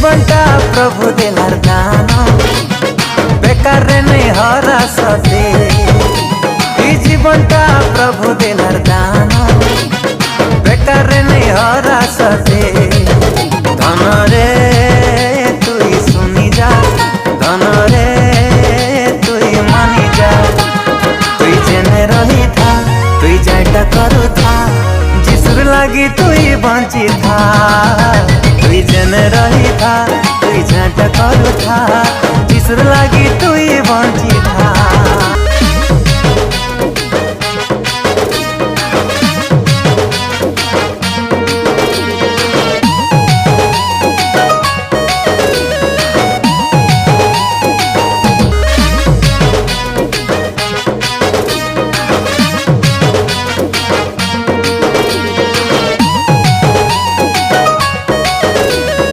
জীবনটা প্রভু দেলার দান, বেকার নেই হরা সতে। এই জীবনটা প্রভু দেলার দান, বেকার নেই হরা সতে। ধনরে তুই শুনি যা, ধনরে তুই মানি যা। তুই জেনে রহি থা, তুই যাইটা করু থা, যিশুর লাগি তুই বঞ্চি থা। তুই জেনে রহি থা, তুই যাইটা করু থা, যিশুর লাগি তুই বঞ্চি থা।